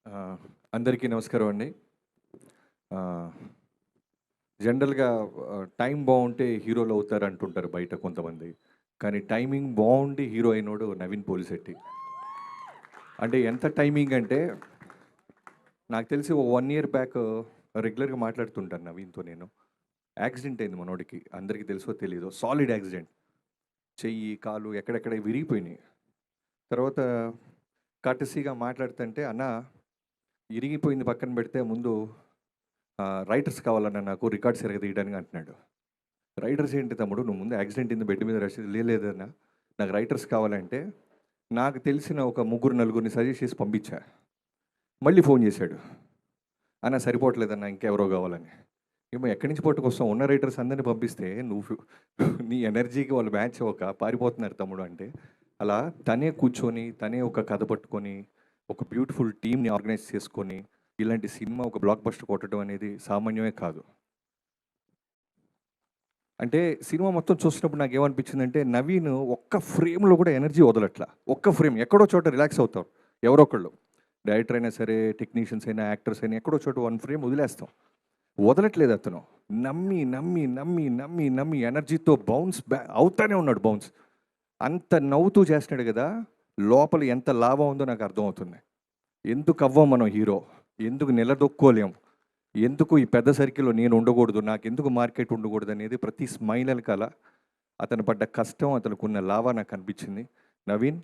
ఆ, అందరికీ నమస్కారం అండి. ఆ, జనరల్గా టైం బాగుంటే హీరోలు అవుతారు అంటుంటారు బయట కొంతమంది. కానీ టైమింగ్ బాగుండి హీరో అయినోడు నవీన్ పోలిశెట్టి. అంటే ఎంత టైమింగ్ అంటే నాకు తెలిసి ఓ 1 ఇయర్ బ్యాక్ రెగ్యులర్గా మాట్లాడుతుంటాను నవీన్తో నేను. యాక్సిడెంట్ అయింది మనోడికి, అందరికీ తెలుసో తెలీదో, సాలిడ్ యాక్సిడెంట్. చెయ్యి కాలు ఎక్కడెక్కడ విరిగిపోయినాయి. తర్వాత కటసీగా మాట్లాడుతుంటే అన్న ఇరిగిపోయింది పక్కన పెడితే ముందు రైటర్స్ కావాలన్నా నాకు రికార్డ్స్ తీయడానికి అంటున్నాడు. రైటర్స్ ఏంటి తమ్ముడు, నువ్వు ముందు యాక్సిడెంట్ అయింది బెడ్ మీద రష్ లేదన్నా, నాకు రైటర్స్ కావాలంటే నాకు తెలిసిన ఒక ముగ్గురు నలుగురిని సజెస్ట్ చేసి పంపించా. మళ్ళీ ఫోన్ చేశాడు, అన్న సరిపోవట్లేదన్నా ఇంకెవరో కావాలని. ఏమో ఎక్కడి నుంచి పట్టుకొస్తాం, ఉన్న రైటర్స్ అందరినీ పంపిస్తే నువ్వు నీ ఎనర్జీకి వాళ్ళు మ్యాచ్ అవ్వక పారిపోతున్నారు తమ్ముడు అంటే. అలా తనే కూర్చొని తనే ఒక కథ పట్టుకొని ఒక బ్యూటిఫుల్ టీమ్ని ఆర్గనైజ్ చేసుకొని ఇలాంటి సినిమా ఒక బ్లాక్ బస్టర్ కొట్టడం అనేది సామాన్యమే కాదు. అంటే సినిమా మొత్తం చూసినప్పుడు నాకు ఏమనిపించిందంటే నవీన్ ఒక్క ఫ్రేమ్లో కూడా ఎనర్జీ వదలట్లా. ఒక్క ఫ్రేమ్ ఎక్కడో చోట రిలాక్స్ అవుతారు ఎవరో ఒకళ్ళు, డైరెక్టర్ అయినా సరే, టెక్నీషియన్స్ అయినా, యాక్టర్స్ అయినా, ఎక్కడో చోట 1 ఫ్రేమ్ వదిలేస్తాం. వదలట్లేదు అతను. నమ్మి నమ్మి నమ్మి నమ్మి నమ్మి ఎనర్జీతో బౌన్స్ అవుతానే ఉన్నాడు బౌన్స్. అంత నవ్వుతూ చేస్తున్నాడు కదా, లోపల ఎంత లాభం ఉందో నాకు అర్థమవుతుంది. ఎందుకు అవ్వం మనం హీరో, ఎందుకు నిలదొక్కోలేం, ఎందుకు ఈ పెద్ద సర్కిల్లో నేను ఉండకూడదు, నాకు ఎందుకు మార్కెట్ ఉండకూడదు అనేది ప్రతి స్మైల్ కల అతను పడ్డ కష్టం, అతనుకున్న లాభ నాకు అనిపించింది. నవీన్,